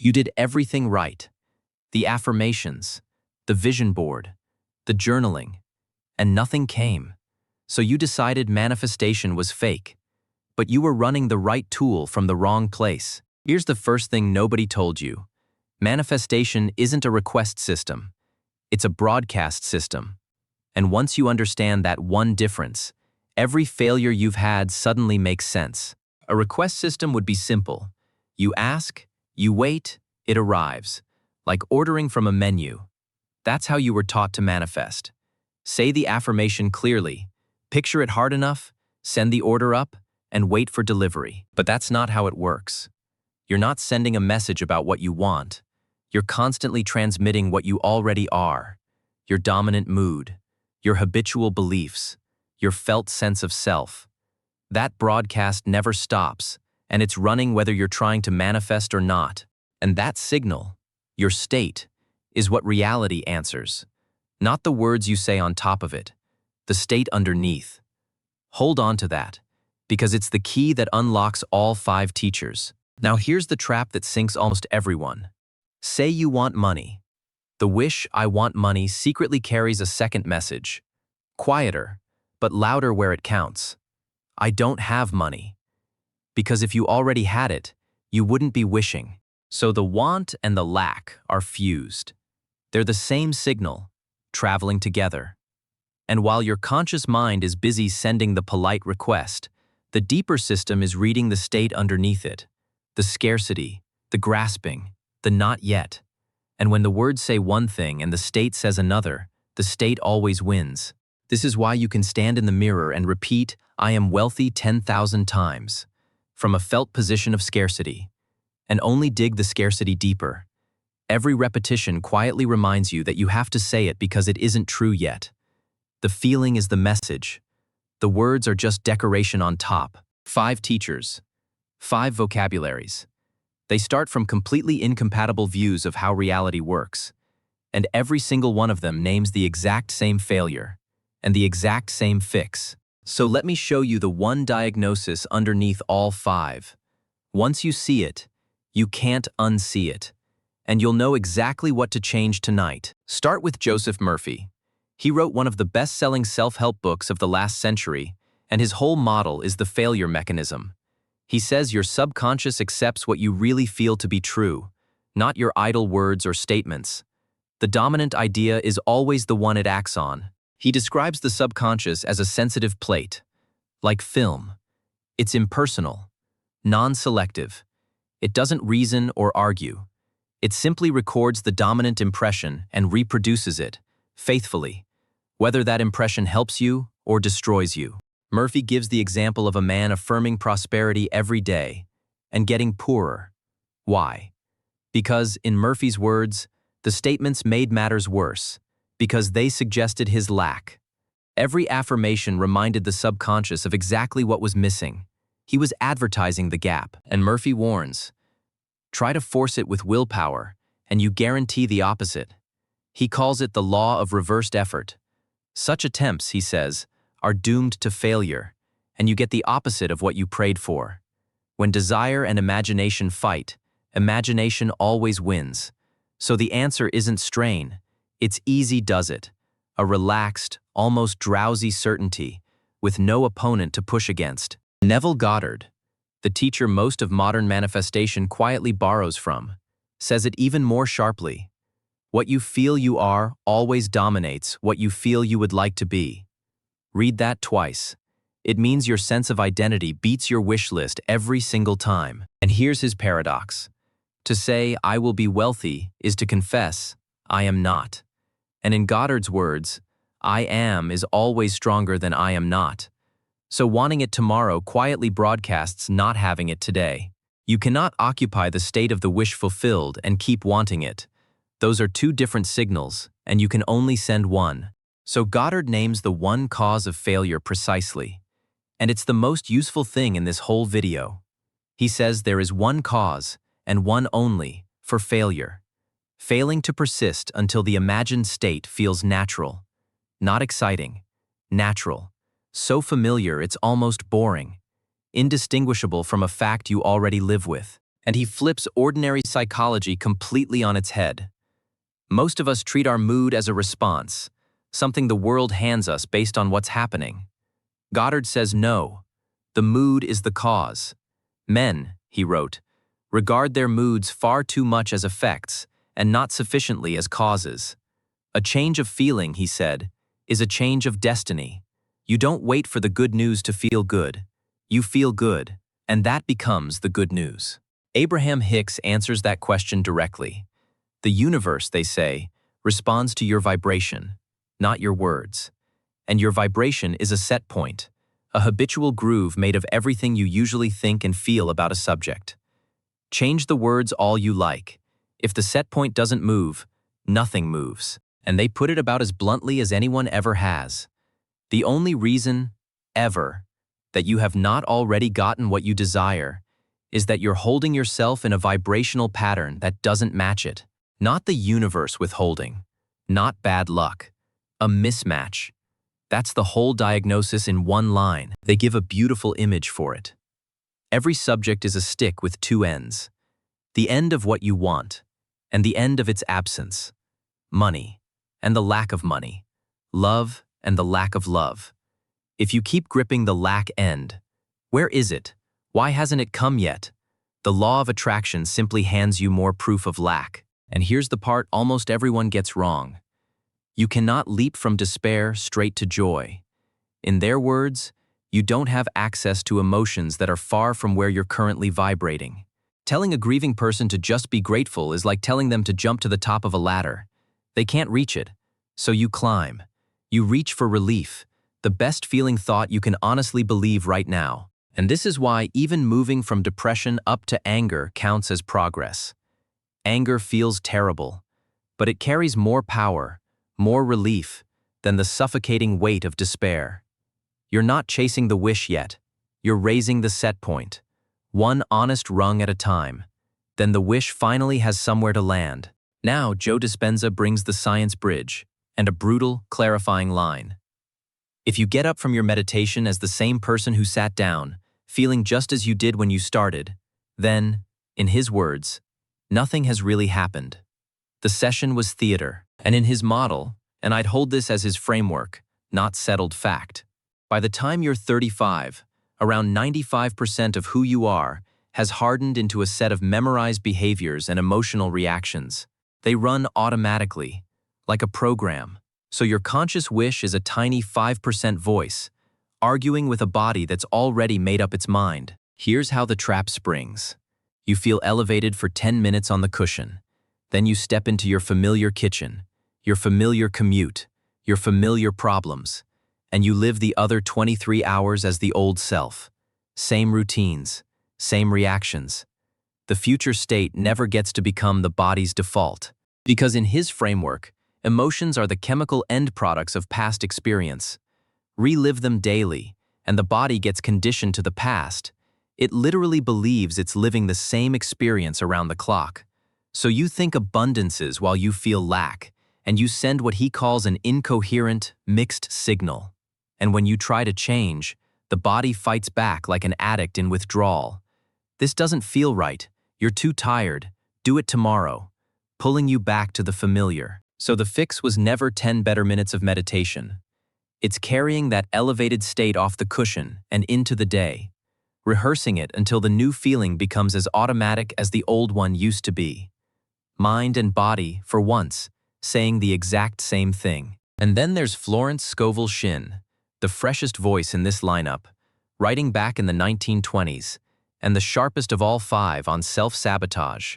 You did everything right. The affirmations, the vision board, the journaling, and nothing came. So you decided manifestation was fake, but you were running the right tool from the wrong place. Here's the first thing nobody told you. Manifestation isn't a request system. It's a broadcast system. And once you understand that one difference, every failure you've had suddenly makes sense. A request system would be simple. You ask, you wait, it arrives, like ordering from a menu. That's how you were taught to manifest. Say the affirmation clearly, picture it hard enough, send the order up, and wait for delivery. But that's not how it works. You're not sending a message about what you want. You're constantly transmitting what you already are. Your dominant mood, your habitual beliefs, your felt sense of self. That broadcast never stops, and it's running whether you're trying to manifest or not. And that signal, your state, is what reality answers. Not the words you say on top of it, the state underneath. Hold on to that, because it's the key that unlocks all 5 teachers. Now here's the trap that sinks almost everyone. Say you want money. The wish, I want money, secretly carries a second message. Quieter, but louder where it counts. I don't have money. Because if you already had it, you wouldn't be wishing. So the want and the lack are fused. They're the same signal, traveling together. And while your conscious mind is busy sending the polite request, the deeper system is reading the state underneath it. The scarcity, the grasping, the not yet. And when the words say one thing and the state says another, the state always wins. This is why you can stand in the mirror and repeat, I am wealthy 10,000 times, from a felt position of scarcity, and only dig the scarcity deeper. Every repetition quietly reminds you that you have to say it because it isn't true yet. The feeling is the message. The words are just decoration on top. 5 teachers, 5 vocabularies. They start from completely incompatible views of how reality works, and every single one of them names the exact same failure and the exact same fix. So let me show you the one diagnosis underneath all 5. Once you see it, you can't unsee it, and you'll know exactly what to change tonight. Start with Joseph Murphy. He wrote one of the best-selling self-help books of the last century, and his whole model is the failure mechanism. He says your subconscious accepts what you really feel to be true, not your idle words or statements. The dominant idea is always the one it acts on. He describes the subconscious as a sensitive plate, like film. It's impersonal, non-selective. It doesn't reason or argue. It simply records the dominant impression and reproduces it, faithfully, whether that impression helps you or destroys you. Murphy gives the example of a man affirming prosperity every day and getting poorer. Why? Because, in Murphy's words, the statements made matters worse, because they suggested his lack. Every affirmation reminded the subconscious of exactly what was missing. He was advertising the gap, and Murphy warns, try to force it with willpower, and you guarantee the opposite. He calls it the law of reversed effort. Such attempts, he says, are doomed to failure, and you get the opposite of what you prayed for. When desire and imagination fight, imagination always wins. So the answer isn't strain, it's easy does it. A relaxed, almost drowsy certainty, with no opponent to push against. Neville Goddard, the teacher most of modern manifestation quietly borrows from, says it even more sharply. What you feel you are always dominates what you feel you would like to be. Read that twice. It means your sense of identity beats your wish list every single time. And here's his paradox. To say, I will be wealthy, is to confess, I am not. And in Goddard's words, I am is always stronger than I am not. So wanting it tomorrow quietly broadcasts not having it today. You cannot occupy the state of the wish fulfilled and keep wanting it. Those are 2 different signals, and you can only send one. So Goddard names the one cause of failure precisely. And it's the most useful thing in this whole video. He says there is one cause, and one only, for failure. Failing to persist until the imagined state feels natural. Not exciting. Natural. So familiar it's almost boring. Indistinguishable from a fact you already live with. And he flips ordinary psychology completely on its head. Most of us treat our mood as a response, something the world hands us based on what's happening. Goddard says no, the mood is the cause. Men, he wrote, regard their moods far too much as effects and not sufficiently as causes. A change of feeling, he said, is a change of destiny. You don't wait for the good news to feel good. You feel good, and that becomes the good news. Abraham Hicks answers that question directly. The universe, they say, responds to your vibration, not your words. And your vibration is a set point, a habitual groove made of everything you usually think and feel about a subject. Change the words all you like. If the set point doesn't move, nothing moves. And they put it about as bluntly as anyone ever has. The only reason, ever, that you have not already gotten what you desire is that you're holding yourself in a vibrational pattern that doesn't match it. Not the universe withholding, not bad luck, a mismatch. That's the whole diagnosis in one line. They give a beautiful image for it. Every subject is a stick with two ends. The end of what you want, and the end of its absence. Money, and the lack of money. Love, and the lack of love. If you keep gripping the lack end, where is it? Why hasn't it come yet? The law of attraction simply hands you more proof of lack. And here's the part almost everyone gets wrong. You cannot leap from despair straight to joy. In their words, you don't have access to emotions that are far from where you're currently vibrating. Telling a grieving person to just be grateful is like telling them to jump to the top of a ladder. They can't reach it, so you climb. You reach for relief, the best feeling thought you can honestly believe right now. And this is why even moving from depression up to anger counts as progress. Anger feels terrible, but it carries more power, more relief, than the suffocating weight of despair. You're not chasing the wish yet. You're raising the set point, one honest rung at a time. Then the wish finally has somewhere to land. Now Joe Dispenza brings the science bridge and a brutal, clarifying line. If you get up from your meditation as the same person who sat down, feeling just as you did when you started, then, in his words, nothing has really happened. The session was theater, and in his model, and I'd hold this as his framework, not settled fact. By the time you're 35, around 95% of who you are has hardened into a set of memorized behaviors and emotional reactions. They run automatically, like a program. So your conscious wish is a tiny 5% voice, arguing with a body that's already made up its mind. Here's how the trap springs. You feel elevated for 10 minutes on the cushion. Then you step into your familiar kitchen, your familiar commute, your familiar problems, and you live the other 23 hours as the old self. Same routines, same reactions. The future state never gets to become the body's default. Because in his framework, emotions are the chemical end products of past experience. Relive them daily, and the body gets conditioned to the past. It literally believes it's living the same experience around the clock. So you think abundances while you feel lack, and you send what he calls an incoherent, mixed signal. And when you try to change, the body fights back like an addict in withdrawal. This doesn't feel right. You're too tired. Do it tomorrow. Pulling you back to the familiar. So the fix was never 10 better minutes of meditation. It's carrying that elevated state off the cushion and into the day, rehearsing it until the new feeling becomes as automatic as the old one used to be. Mind and body, for once, saying the exact same thing. And then there's Florence Scovel Shinn, the freshest voice in this lineup, writing back in the 1920s, and the sharpest of all five on self-sabotage.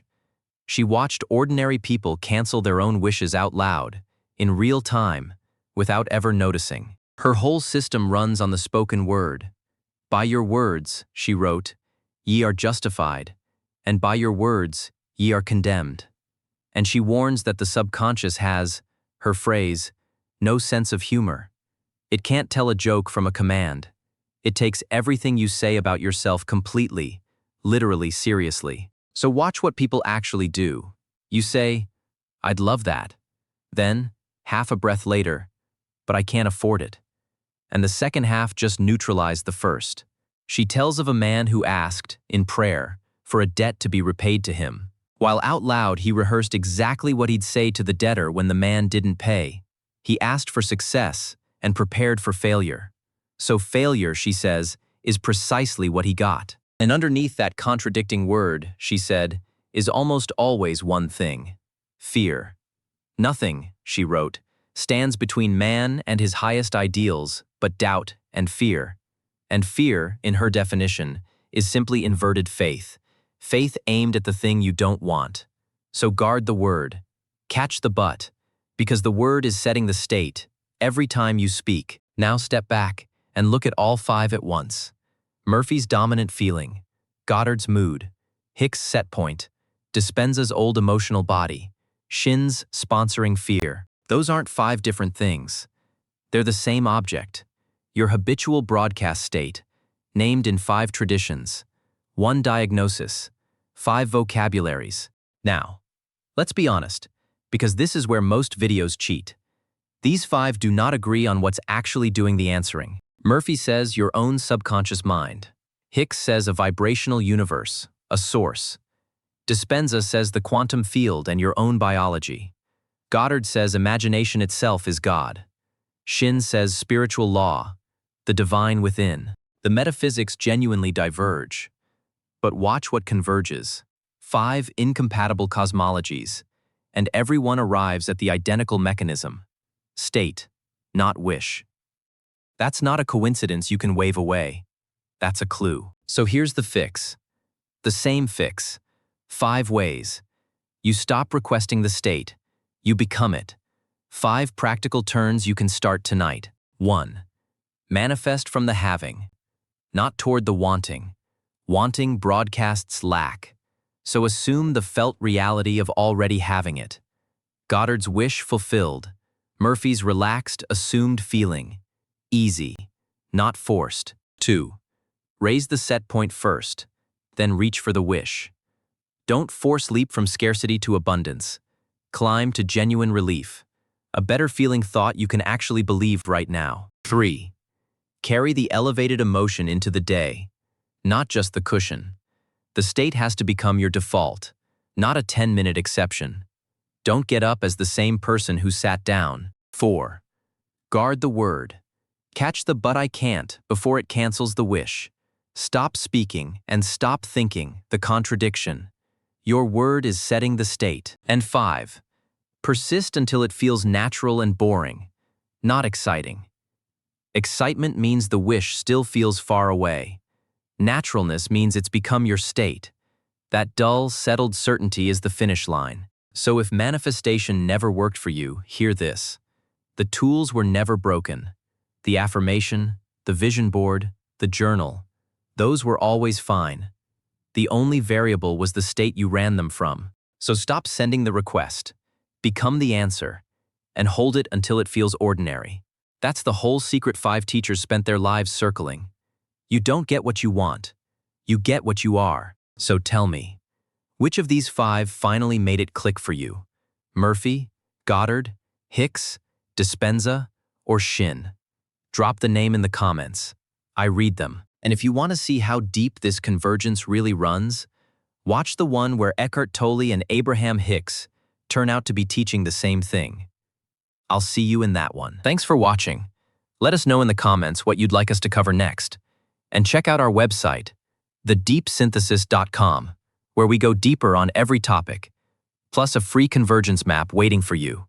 She watched ordinary people cancel their own wishes out loud, in real time, without ever noticing. Her whole system runs on the spoken word. By your words, she wrote, ye are justified, and by your words, ye are condemned. And she warns that the subconscious has, her phrase, no sense of humor. It can't tell a joke from a command. It takes everything you say about yourself completely, literally seriously. So watch what people actually do. You say, I'd love that. Then, half a breath later, but I can't afford it. And the second half just neutralized the first. She tells of a man who asked, in prayer, for a debt to be repaid to him. While out loud, he rehearsed exactly what he'd say to the debtor when the man didn't pay. He asked for success and prepared for failure. So failure, she says, is precisely what he got. And underneath that contradicting word, she said, is almost always one thing: fear. Nothing, she wrote, stands between man and his highest ideals but doubt and fear. And fear, in her definition, is simply inverted faith. Faith aimed at the thing you don't want. So guard the word. Catch the but, because the word is setting the state every time you speak. Now step back and look at all 5 at once. Murphy's dominant feeling, Goddard's mood, Hicks' set point, Dispenza's old emotional body, Shinn's sponsoring fear. Those aren't 5 different things. They're the same object, your habitual broadcast state, named in 5 traditions, 1 diagnosis, 5 vocabularies. Now, let's be honest, because this is where most videos cheat. These 5 do not agree on what's actually doing the answering. Murphy says your own subconscious mind. Hicks says a vibrational universe, a source. Dispenza says the quantum field and your own biology. Goddard says imagination itself is God. Shinn says spiritual law, the divine within. The metaphysics genuinely diverge. But watch what converges. 5 incompatible cosmologies, and everyone arrives at the identical mechanism. State, not wish. That's not a coincidence you can wave away. That's a clue. So here's the fix. The same fix. 5 ways. You stop requesting the state. You become it. 5 practical turns you can start tonight. 1. Manifest from the having, not toward the wanting. Wanting broadcasts lack. So assume the felt reality of already having it. Goddard's wish fulfilled. Murphy's relaxed, assumed feeling. Easy, not forced. 2. Raise the set point first, then reach for the wish. Don't force leap from scarcity to abundance. Climb to genuine relief, a better feeling thought you can actually believe right now. 3. Carry the elevated emotion into the day, not just the cushion. The state has to become your default, not a 10-minute exception. Don't get up as the same person who sat down. 4. Guard the word. Catch the "but I can't" before it cancels the wish. Stop speaking and stop thinking the contradiction. Your word is setting the state. And 5. Persist until it feels natural and boring, not exciting. Excitement means the wish still feels far away. Naturalness means it's become your state. That dull, settled certainty is the finish line. So if manifestation never worked for you, hear this. The tools were never broken. The affirmation, the vision board, the journal, those were always fine. The only variable was the state you ran them from. So stop sending the request. Become the answer, and hold it until it feels ordinary. That's the whole secret 5 teachers spent their lives circling. You don't get what you want. You get what you are. So tell me, which of these 5 finally made it click for you? Murphy, Goddard, Hicks, Dispenza, or Shinn? Drop the name in the comments. I read them. And if you want to see how deep this convergence really runs, watch the one where Eckhart Tolle and Abraham Hicks turn out to be teaching the same thing. I'll see you in that one. Thanks for watching. Let us know in the comments what you'd like us to cover next. And check out our website, thedeepsynthesis.com, where we go deeper on every topic, plus a free convergence map waiting for you.